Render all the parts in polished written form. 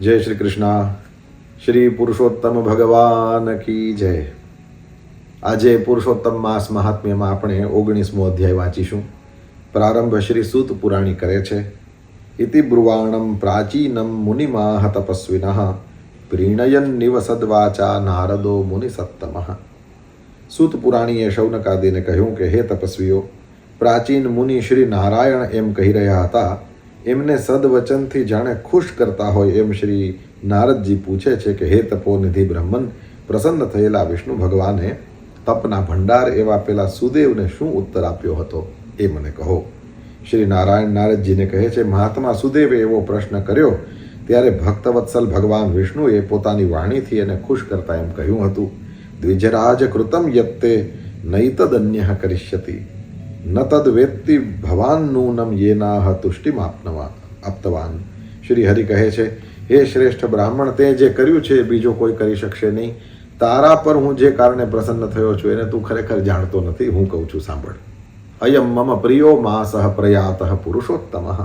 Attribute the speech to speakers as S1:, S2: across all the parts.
S1: જય શ્રી કૃષ્ણ. શ્રી પુરુષોત્તમ ભગવાન કી જય. આજે પુરુષોત્તમ માસ મહાત્મ્યમાં આપણે 19મો અધ્યાય વાંચીશું. પ્રારંભ શ્રી સૂત પુરાણી કરે છે. ઇતિ બ્રુવાણમ પ્રાચીનમ મુનિમાહ તપસ્વિનઃ પ્રીણયન નિવસદ્વાચા નારદો મુનિસત્તમઃ. સૂત પુરાણીએ શૌનકાદિને કહ્યું કે હે તપસ્વીઓ, પ્રાચીન મુનિ શ્રી નારાયણ એમ કહી રહ્યા હતા. એમને સદવચનથી જાણે ખુશ કરતા હોય એમ શ્રી નારદજી પૂછે છે કે હે તપોનિધિ બ્રહ્મન, પ્રસન્ન થયેલા વિષ્ણુ ભગવાને તપના ભંડાર એવા પેલા સુદેવને શું ઉત્તર આપ્યો હતો એ મને કહો. શ્રી નારાયણ નારદજીને કહે છે, મહાત્મા સુદેવે એવો પ્રશ્ન કર્યો ત્યારે ભક્તવત્સલ ભગવાન વિષ્ણુએ પોતાની વાણીથી એને ખુશ કરતા એમ કહ્યું હતું, દ્વિજરાજ કૃતમ યત્તે નૈતદન્યઃ કરિષ્યતિ ન તદ વેત્તિ ભવાન નૂનમ યેનાહ તુષ્ટિમ આપતવાન. શ્રી હરિ કહે છે, હે શ્રેષ્ઠ બ્રાહ્મણ, તે જે કર્યું છે બીજો કોઈ કરી શકશે નહીં. તારા પર હું જે કારણે પ્રસન્ન થયો છું એને તું ખરેખર જાણતો નથી. હું કહું છું, સાંભળ. અયમ મમ પ્રિયો માસઃ પ્રયાતઃ પુરુષોત્તમઃ.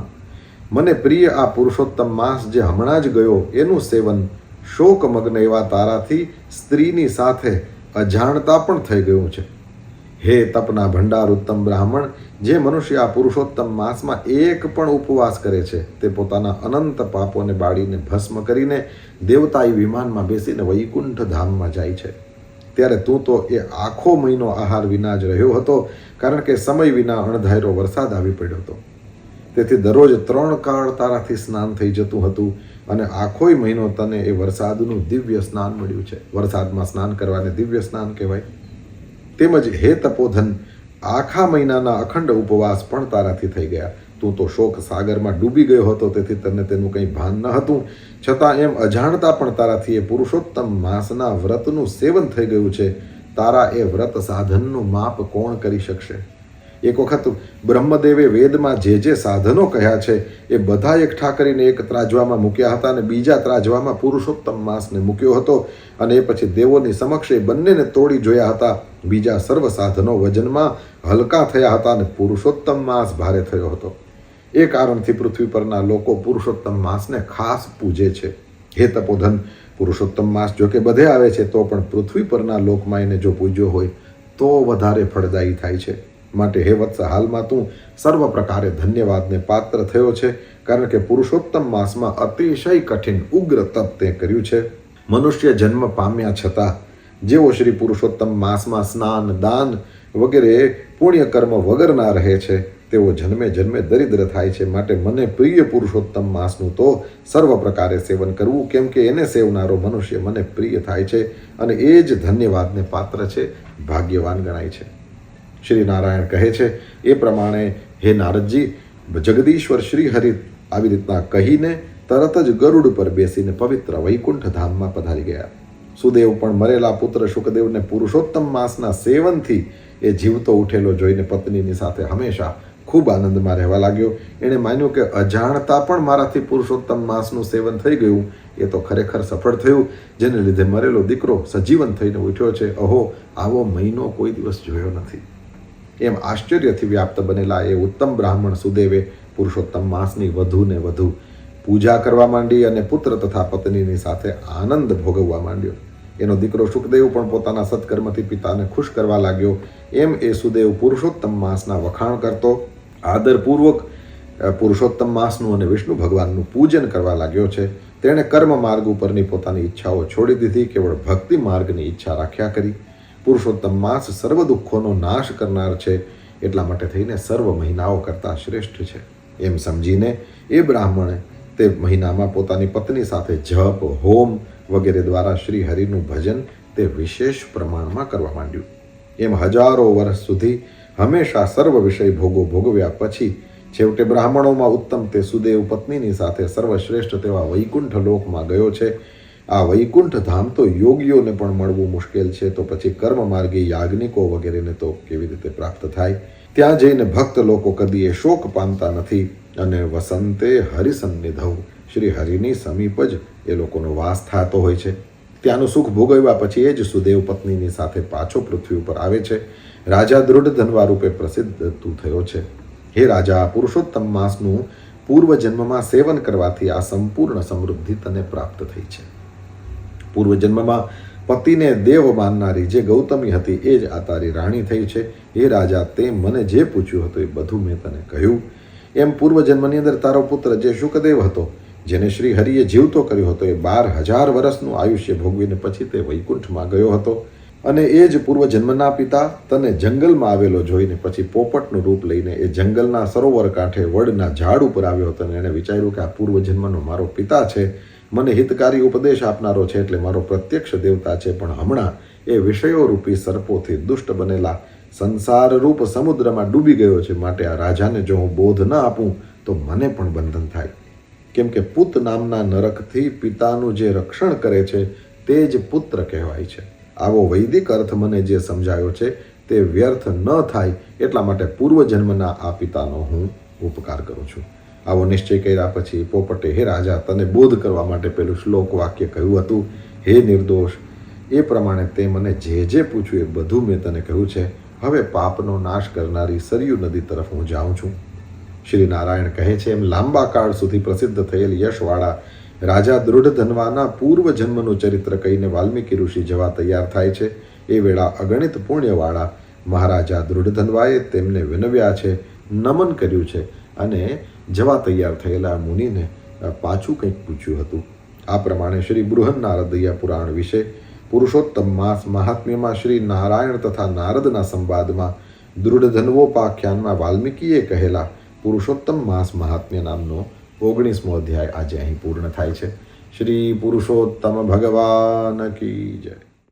S1: મને પ્રિય આ પુરુષોત્તમ માસ જે હમણાં જ ગયો એનું સેવન શોકમગ્ન એવા તારાથી સ્ત્રીની સાથે અજાણતા પણ થઈ ગયું છે. હે તપના ભંડાર ઉત્તમ બ્રાહ્મણ, જે મનુષ્ય આ પુરુષોત્તમ માસમાં એક પણ ઉપવાસ કરે છે તે પોતાના અનંત પાપોને બાળીને ભસ્મ કરીને દેવતાઈ વિમાનમાં બેસીને વૈકુંઠ ધામમાં જાય છે. ત્યારે તું તો એ આખો મહિનો આહાર વિના જ રહ્યો હતો, કારણ કે સમય વિના અણધાર્યો વરસાદ આવી પડ્યો હતો. તેથી દરરોજ 3 કાળ તારાથી સ્નાન થઈ જતું હતું અને આખોય મહિનો તને એ વરસાદનું દિવ્ય સ્નાન મળ્યું છે. વરસાદમાં સ્નાન કરવાને દિવ્ય સ્નાન કહેવાય. તેમજ હે તપોધન, આખા મહિનાના અખંડ ઉપવાસ પણ તારાથી થઈ ગયા. તું તો શોક સાગરમાં ડૂબી ગયો હતો, તેથી તને તેનું કંઈ ભાન ન હતું. છતાં એમ અજાણતા પણ તારાથી એ પુરુષોત્તમ માસના વ્રતનું સેવન થઈ ગયું છે. તારા એ વ્રત સાધનનું માપ કોણ કરી શકશે? એક વખત બ્રહ્મદેવે વેદમાં જે સાધનો કહ્યા છે એ બધા એકઠા કરીને એક ત્રાજવામાં મૂક્યા હતા અને બીજા ત્રાજવામાં પુરુષોત્તમ માસને મૂક્યો હતો. અને એ પછી દેવોની સમક્ષ એ બંનેને તોડી જોયા હતા. બીજા સર્વ સાધનો વજનમાં હલકા થયા હતા અને પુરુષોત્તમ માસ ભારે થયો હતો. એ કારણથી પૃથ્વી પરના લોકો પુરુષોત્તમ માસને ખાસ પૂજે છે. હે તપોધન, પુરુષોત્તમ માસ જો કે બધે આવે છે તો પણ પૃથ્વી પરના લોકમાં એને જો પૂજ્યો હોય તો વધારે ફળદાયી થાય છે. માટે હે વત્સ, હાલમાં તું સર્વ પ્રકારે ધન્યવાદને પાત્ર થયો છે, કારણ કે પુરુષોત્તમ માસમાં અતિશય કઠિન ઉગ્ર તપ તે કર્યું છે. મનુષ્ય જન્મ પામ્યા છતાં જેઓ શ્રી પુરુષોત્તમ માસમાં સ્નાન, દાન વગેરે પુણ્ય કર્મ વગરના રહે છે તેઓ જન્મે જન્મે દરિદ્ર થાય છે. માટે મને પ્રિય પુરુષોત્તમ માસનું તો સર્વ પ્રકારે સેવન કરવું, કેમ કે એને સેવનારો મનુષ્ય મને પ્રિય થાય છે અને એ જ ધન્યવાદને પાત્ર છે, ભાગ્યવાન ગણાય છે. શ્રી નારાયણ કહે છે, એ પ્રમાણે હે નારદજી, જગદીશ્વર શ્રી હરિ આવી રીતના કહીને તરત જ ગરુડ પર બેસીને પવિત્ર વૈકુંઠ ધામમાં પધારી ગયા. સુદેવ પણ મરેલા પુત્ર શુકદેવને પુરુષોત્તમ માસના સેવનથી એ જીવતો ઉઠેલો જોઈને પત્નીની સાથે હંમેશા ખૂબ આનંદમાં રહેવા લાગ્યો. એણે માન્યું કે અજાણતા પણ મારાથી પુરુષોત્તમ માસનું સેવન થઈ ગયું. એ તો ખરેખર સફળ થયું, જેને લીધે મરેલો દીકરો સજીવન થઈને ઉઠ્યો છે. અહો, આવો મહિનો કોઈ દિવસ જોયો નથી. એમ આશ્ચર્યથી વ્યાપ્ત બનેલા એ ઉત્તમ બ્રાહ્મણ સુદેવે પુરુષોત્તમ માસની વધુ ને વધુ પૂજા કરવા માંડી અને પુત્ર તથા પત્નીની સાથે આનંદ ભોગવવા માંડ્યો. એનો દીકરો શુકદેવ પણ પોતાના સત્કર્મથી પિતાને ખુશ કરવા લાગ્યો. એમ એ સુદેવ પુરુષોત્તમ માસના વખાણ કરતો આદરપૂર્વક પુરુષોત્તમ માસનું અને વિષ્ણુ ભગવાનનું પૂજન કરવા લાગ્યો છે. તેણે કર્મ માર્ગ ઉપરની પોતાની ઈચ્છાઓ છોડી દીધી, કેવળ ભક્તિ માર્ગની ઈચ્છા રાખ્યા કરી. પુરુષોત્તમ માસ સર્વ દુઃખોનો નાશ કરનાર છે, એટલા માટે થઈને સર્વ મહિનાઓ કરતાં શ્રેષ્ઠ છે. એમ સમજીને એ બ્રાહ્મણે તે મહિનામાં પોતાની પત્ની સાથે જપ, હોમ વગેરે દ્વારા શ્રી હરિનું ભજન તે વિશેષ પ્રમાણમાં કરવા માંડ્યું. એમ હજારો વર્ષ સુધી હંમેશા સર્વ વિષય ભોગો ભોગવ્યા પછી છેવટે બ્રાહ્મણોમાં ઉત્તમ તે સુદેવ પત્નીની સાથે સર્વશ્રેષ્ઠ તેવા વૈકુંઠ લોકમાં ગયો છે. આ વૈકુંઠ ધામ તો યોગીઓને પણ મળવું મુશ્કેલ છે, તો પછી કર્મ માર્ગી યાજ્ઞિકો વગેરેને તો કેવી રીતે પ્રાપ્ત થાય? ત્યાં જઈને ભક્ત લોકો કદી એ શોક પામતા નથી અને વસંતે હરિસન્નિધૌ, શ્રી હરિની સમીપ જ એ લોકોનો વાસ થતો હોય છે. ત્યાંનું સુખ ભોગવ્યા પછી એ જ સુદેવ પત્નીની સાથે પાછો પૃથ્વી ઉપર આવે છે. રાજા દૃઢધન્વા રૂપે પ્રસિદ્ધ તું થયો છે. હે રાજા, પુરુષોત્તમ માસનું પૂર્વજન્મમાં સેવન કરવાથી આ સંપૂર્ણ સમૃદ્ધિ તને પ્રાપ્ત થઈ છે. પૂર્વજન્મમાં પતિને દેવ માનનારી જે ગૌતમી હતી એ જ આ તારી રાણી થઈ છે. એ રાજા, તે મને જે પૂછ્યું હતું એ બધું મેં તને કહ્યું. એમ પૂર્વજન્મની અંદર તારો પુત્ર જે શુકદેવ હતો, જેને શ્રી હરિએ જીવતો કર્યો હતો, એ 12,000 વર્ષનું આયુષ્ય ભોગવીને પછી તે વૈકુંઠમાં ગયો હતો. અને એ જ પૂર્વજન્મના પિતા તને જંગલમાં આવેલો જોઈને પછી પોપટનું રૂપ લઈને એ જંગલના સરોવર કાંઠે વડના ઝાડ ઉપર આવ્યો હતો. અને એણે વિચાર્યું કે આ પૂર્વજન્મનો મારો પિતા છે, મને હિતકારી ઉપદેશ આપનારો છે, એટલે મારો પ્રત્યક્ષ દેવતા છે. પણ હમણાં એ વિષયો રૂપી સર્પોથી દુષ્ટ બનેલા સંસાર રૂપ સમુદ્રમાં ડૂબી ગયો છે. માટે આ રાજાને જો હું બોધ ન આપું તો મને પણ બંધન થાય. કેમ કે પુત નામના નરકથી પિતાનું જે રક્ષણ કરે છે તે જ પુત્ર કહેવાય છે. આવો વૈદિક અર્થ મને જે સમજાયો છે તે વ્યર્થ ન થાય એટલા માટે પૂર્વજન્મના આ પિતાનો હું ઉપકાર કરું છું. આવો નિશ્ચય કર્યા પછી પોપટે, હે રાજા, તને બોધ કરવા માટે પેલું શ્લોક વાક્ય કહ્યું હતું, હે નિર્દોષ, એ પ્રમાણે તે મને જે પૂછ્યું એ બધું મેં તને કહ્યું છે. હવે પાપનો નાશ કરનારી સરયુ નદી તરફ હું જાઉં છું. શ્રી નારાયણ કહે છે, એમ લાંબા કાળ સુધી પ્રસિદ્ધ થયેલ યશવાળા રાજા દૃઢધન્વાના પૂર્વજન્મનું ચરિત્ર કહીને વાલ્મીકી ઋષિ જવા તૈયાર થાય છે. એ વેળા અગણિત પુણ્યવાળા મહારાજા દૃઢધન્વાએ તેમને વિનવ્યા છે, નમન કર્યું છે અને જવા તૈયાર થયેલા મુનિને પાછું કંઈક પૂછ્યું હતું. આ પ્રમાણે શ્રી બૃહન્નારદીય પુરાણ વિશે પુરુષોત્તમ માસ મહાત્મ્યમાં શ્રી નારાયણ તથા નારદના સંવાદમાં દૃઢધન્વોપાખ્યાનમાં વાલ્મીકીએ કહેલા પુરુષોત્તમ માસ મહાત્મ્ય નામનો 19મો અધ્યાય આજે અહીં પૂર્ણ થાય છે. શ્રી પુરુષોત્તમ ભગવાન કી જય.